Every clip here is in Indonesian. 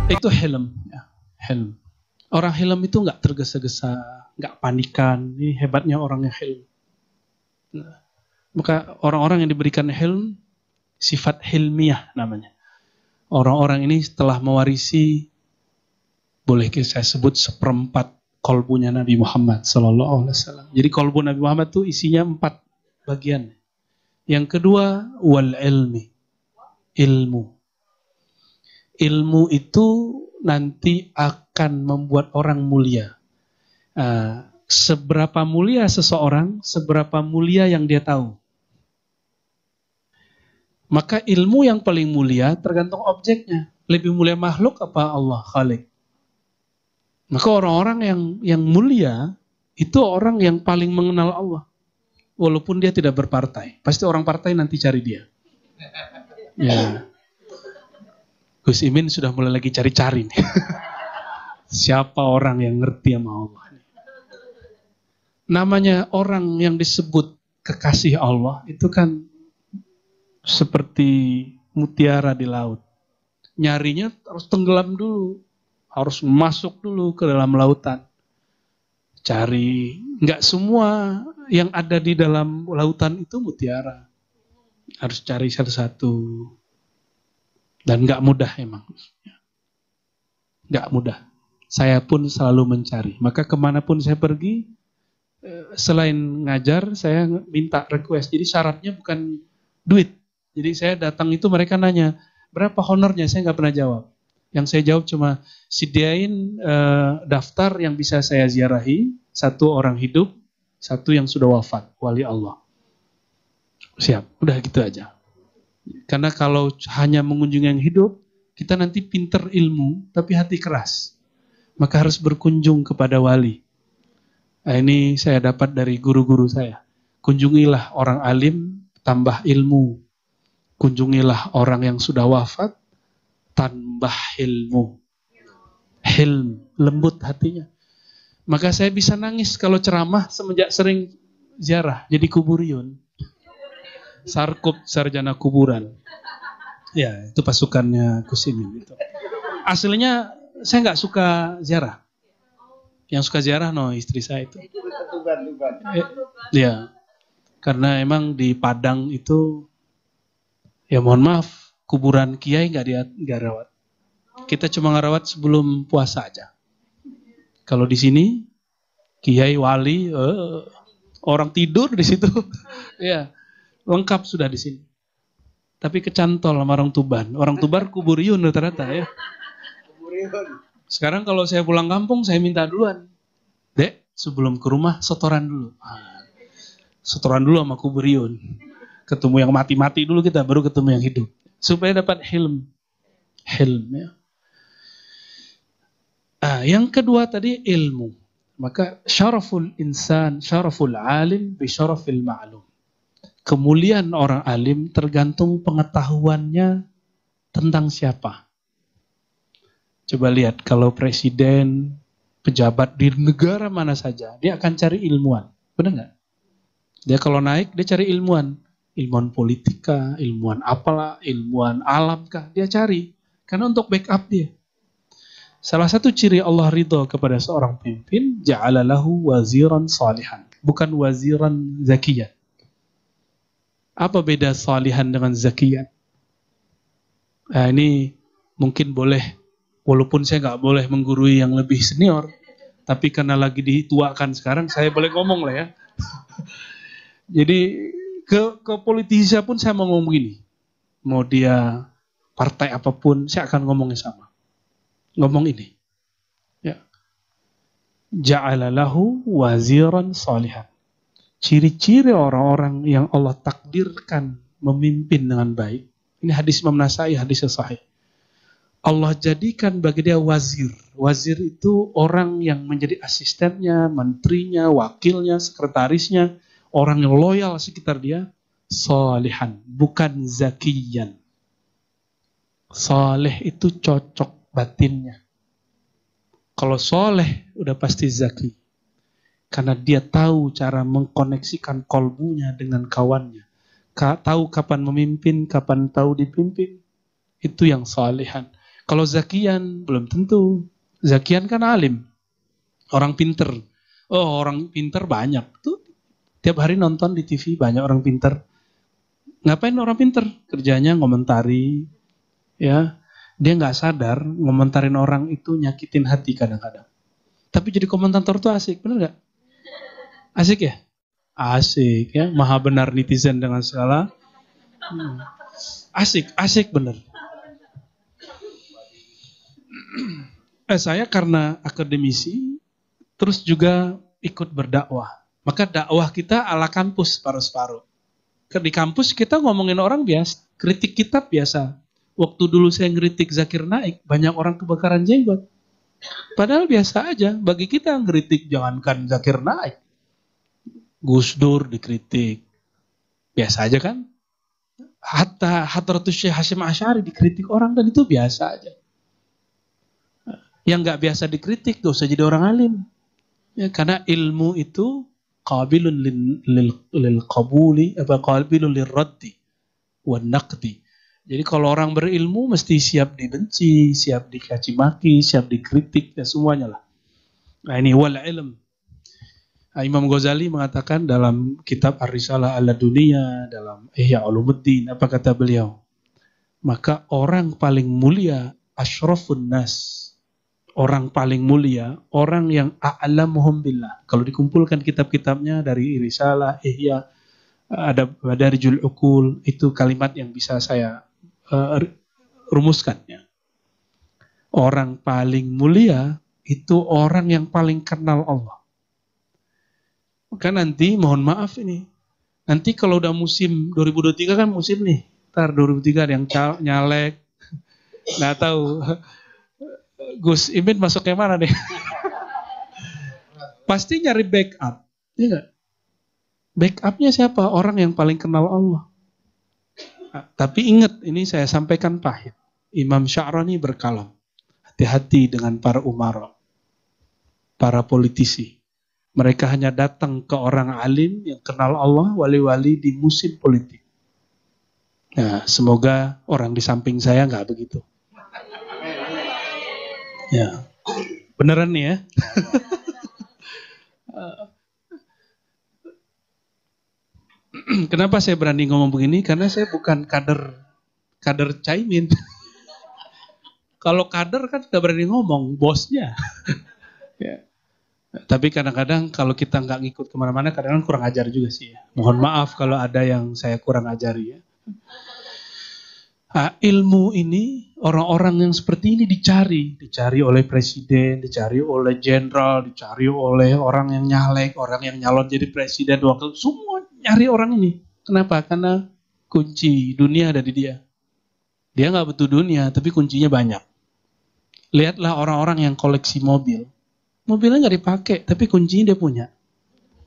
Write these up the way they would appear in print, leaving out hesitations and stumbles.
Itu hilm, ya. Hilm. Orang hilm itu nggak tergesa-gesa, nggak panikan. Ini hebatnya orang yang hilm. Nah, maka orang-orang yang diberikan hilm, sifat hilmiah namanya. Orang-orang ini setelah mewarisi, boleh saya sebut seperempat kolbunya Nabi Muhammad Sallallahu Alaihi Wasallam. Jadi kolbu Nabi Muhammad itu isinya 4 bagian. Yang kedua, wal ilmi, ilmu. Ilmu itu nanti akan membuat orang mulia. Seberapa mulia seseorang, seberapa mulia yang dia tahu. Maka ilmu yang paling mulia tergantung objeknya. Lebih mulia makhluk apa Allah Khalik? Maka orang-orang yang mulia itu orang yang paling mengenal Allah. Walaupun dia tidak berpartai. Pasti orang partai nanti cari dia. Ya. Gus Imin sudah mulai lagi cari-cari nih. Siapa orang yang ngerti sama Allah? Namanya orang yang disebut kekasih Allah itu kan seperti mutiara di laut. Nyarinya harus tenggelam dulu. Harus masuk dulu ke dalam lautan. Cari. Nggak semua yang ada di dalam lautan itu mutiara. Harus cari satu-satu. Dan nggak mudah emang. Nggak mudah. Saya pun selalu mencari. Maka kemanapun saya pergi, selain ngajar, saya minta request. Jadi syaratnya bukan duit. Jadi saya datang itu mereka nanya, berapa honornya? Saya nggak pernah jawab. Yang saya jawab cuma, sediain daftar yang bisa saya ziarahi. 1 orang hidup, 1 yang sudah wafat, wali Allah. Siap, udah gitu aja. Karena kalau hanya mengunjungi yang hidup, kita nanti pinter ilmu, tapi hati keras. Maka harus berkunjung kepada wali. Nah, ini saya dapat dari guru-guru saya. Kunjungilah orang alim, tambah ilmu. Kunjungilah orang yang sudah wafat, tambah ilmu. Hilm, lembut hatinya. Maka saya bisa nangis kalau ceramah semenjak sering ziarah, jadi kuburiyun. Sarkup, sarjana kuburan. Ya, itu pasukannya Gus Imin. Aslinya saya nggak suka ziarah. Yang suka ziarah istri saya itu. Ya, karena emang di Padang itu, ya mohon maaf, kuburan kiai nggak rawat. Kita cuma ngerawat sebelum puasa aja. Kalau di sini kiai wali, orang tidur di situ, ya lengkap sudah di sini. Tapi kecantol sama orang Tuban. Orang Tuban kuburiyun rata-rata ya. Sekarang kalau saya pulang kampung, saya minta duluan. Dek, sebelum ke rumah, setoran dulu. Setoran dulu sama kuburiyun. Ketemu yang mati-mati dulu kita, baru ketemu yang hidup. Supaya dapat hilm. Hilm ya. Yang kedua tadi ilmu. Maka syaraful insan, syaraful alim, bi syarafil ma'lum. Kemuliaan orang alim tergantung pengetahuannya tentang siapa. Coba lihat, kalau presiden, pejabat di negara mana saja, dia akan cari ilmuwan. Benar nggak? Dia kalau naik, dia cari ilmuwan. Ilmuwan politika, ilmuwan apalah, ilmuwan alam kah, dia cari. Karena untuk backup dia. Salah satu ciri Allah ridho kepada seorang pemimpin, ja'ala lahu waziran salihan. Bukan waziran zakiyan. Apa beda salihan dengan zakiyan? Ini mungkin boleh, walaupun saya nggak boleh menggurui yang lebih senior, tapi karena lagi dituakan sekarang, saya boleh ngomong lah ya. Jadi ke politisi pun saya mau ngomong gini. Mau dia partai apapun, saya akan ngomongnya sama. Ngomong ini. Ya. Ja'ala lahu waziran salihan. Ciri-ciri orang-orang yang Allah takdirkan memimpin dengan baik. Ini hadis Imam Nasai, hadis yang sahih. Allah jadikan bagi dia wazir. Wazir itu orang yang menjadi asistennya, menterinya, wakilnya, sekretarisnya. Orang yang loyal sekitar dia. Salihan, bukan zakiyan. Saleh itu cocok batinnya. Kalau soleh, udah pasti zaki. Karena dia tahu cara mengkoneksikan kolbunya dengan kawannya. Tahu kapan memimpin, kapan tahu dipimpin. Itu yang salihan. Kalau Zakian belum tentu. Zakian kan alim, orang pinter. Oh, orang pinter banyak. Tuh tiap hari nonton di TV banyak orang pinter. Ngapain orang pinter? Kerjanya ngomentari, ya. Dia nggak sadar ngomentarin orang itu nyakitin hati kadang-kadang. Tapi jadi komentator tuh asik, bener nggak? Asik ya? Asik ya, maha benar netizen dengan segala. Asik bener. Saya karena akademisi, terus juga ikut berdakwah. Maka dakwah kita ala kampus separuh-separuh. Di kampus kita ngomongin orang biasa, kritik kitab biasa. Waktu dulu saya ngeritik Zakir Naik, banyak orang kebakaran jenggot. Padahal biasa aja, bagi kita ngeritik jangankan Zakir Naik. Gus Dur dikritik, biasa aja kan? Hatta Hadratus Syekh Hasyim Asy'ari dikritik orang dan itu biasa aja. Yang nggak biasa dikritik gak usah jadi orang alim. Ya, karena ilmu itu qabilun lil qabuli, qabilun lil raddi wan naqdi. Jadi kalau orang berilmu mesti siap dibenci, siap dicaci maki, siap dikritik dan semuanya lah. Nah ini wal ilm. Imam Ghazali mengatakan dalam kitab Ar-Risalah Al-Laduniyah, dalam Ihya Ulumuddin, apa kata beliau? Maka orang paling mulia, asyrafun nas. Orang paling mulia, orang yang a'lamuhum billah. Kalau dikumpulkan kitab-kitabnya dari Risalah, Ihya, ada Madarijul Uqul, itu kalimat yang bisa saya rumuskan. Ya. Orang paling mulia itu orang yang paling kenal Allah. Maka nanti mohon maaf ini, nanti kalau udah musim 2023 kan musim nih, ntar 2023 ada yang nyalek, nggak tahu Gus Imin masuk yang mana nih? Pasti nyari backup, ya nggak? Backupnya siapa? Orang yang paling kenal Allah. Nah, tapi ingat, ini saya sampaikan pahit. Imam Sya'rani berkalam, hati-hati dengan para umara, para politisi. Mereka hanya datang ke orang alim yang kenal Allah, wali-wali di musim politik. Nah, semoga orang di samping saya nggak begitu. Ya, beneran nih ya. Kenapa saya berani ngomong begini? Karena saya bukan kader Caimin. Kalau kader kan nggak berani ngomong, bosnya. Ya. Tapi kadang-kadang kalau kita nggak ngikut kemana-mana, kadang-kadang kurang ajar juga sih. Ya. Mohon maaf kalau ada yang saya kurang ajari ya. Ilmu ini, orang-orang yang seperti ini dicari oleh presiden, dicari oleh jenderal, dicari oleh orang yang nyalek, orang yang nyalon jadi presiden, wakil, semua nyari orang ini. Kenapa? Karena kunci dunia ada di dia. Dia nggak butuh dunia, tapi kuncinya banyak. Lihatlah orang-orang yang koleksi mobil. Mobilnya nggak dipakai, tapi kuncinya dia punya.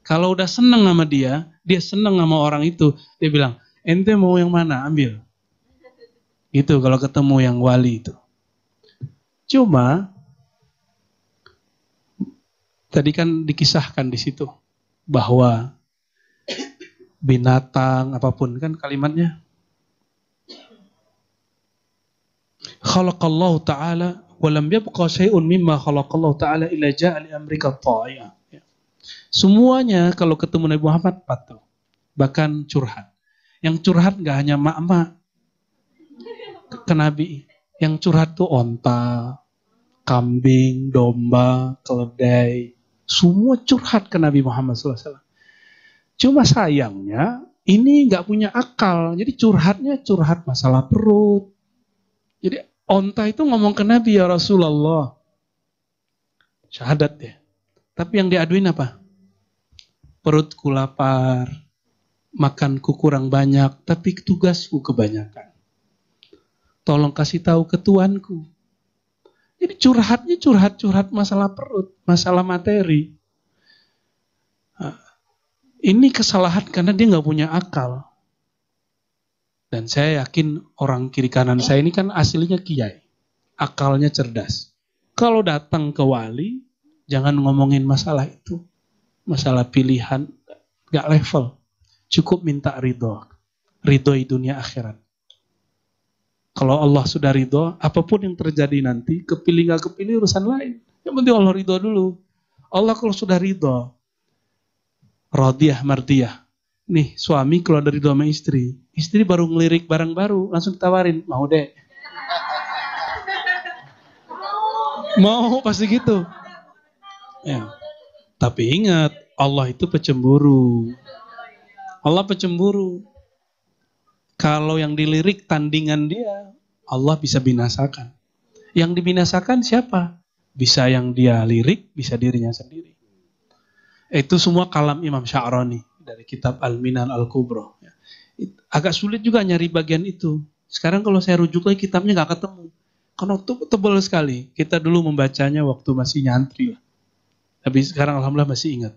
Kalau udah seneng sama dia seneng sama orang itu, dia bilang, ente mau yang mana? Ambil. Gitu kalau ketemu yang wali itu. Cuma tadi kan dikisahkan di situ bahwa binatang apapun kan kalimatnya khalaqallahu ta'ala wa lam yabqa syai'un mimma khalaqallahu ta'ala illa ja'a li amrika ta'iyah. Semuanya kalau ketemu Nabi Muhammad patuh. Bahkan curhat. Yang curhat enggak hanya mak-mak ke Nabi. Yang curhat tuh onta, kambing, domba, keledai. Semua curhat ke Nabi Muhammad SAW. Cuma sayangnya ini nggak punya akal. Jadi curhatnya curhat masalah perut. Jadi onta itu ngomong ke Nabi, ya Rasulullah. Syahadat ya. Tapi yang diaduin apa? Perutku lapar, makanku kurang banyak, tapi tugasku kebanyakan. Tolong kasih tahu ke tuanku. Jadi curhatnya curhat masalah perut, masalah materi. Nah, ini kesalahan karena dia nggak punya akal. Dan saya yakin orang kiri kanan saya ini kan aslinya kiai. Akalnya cerdas. Kalau datang ke wali, jangan ngomongin masalah itu. Masalah pilihan, nggak level. Cukup minta ridho. Ridho di dunia akhirat. Kalau Allah sudah ridho, apapun yang terjadi nanti, kepilih nggak kepilih urusan lain. Yang penting Allah ridho dulu. Allah kalau sudah ridho, radiyah mardiyah. Nih suami keluar dari ridho sama istri baru ngelirik barang baru, langsung ditawarin, mau deh. Mau pasti gitu. Ya. Tapi ingat, Allah itu pecemburu. Allah pecemburu. Kalau yang dilirik tandingan dia, Allah bisa binasakan. Yang dibinasakan siapa? Bisa yang dia lirik, bisa dirinya sendiri. Itu semua kalam Imam Sya'rani dari kitab Al-Minan Al-Kubra. Agak sulit juga nyari bagian itu. Sekarang kalau saya rujuk lagi kitabnya nggak ketemu. Karena tebal sekali. Kita dulu membacanya waktu masih nyantri lah. Tapi sekarang alhamdulillah masih ingat.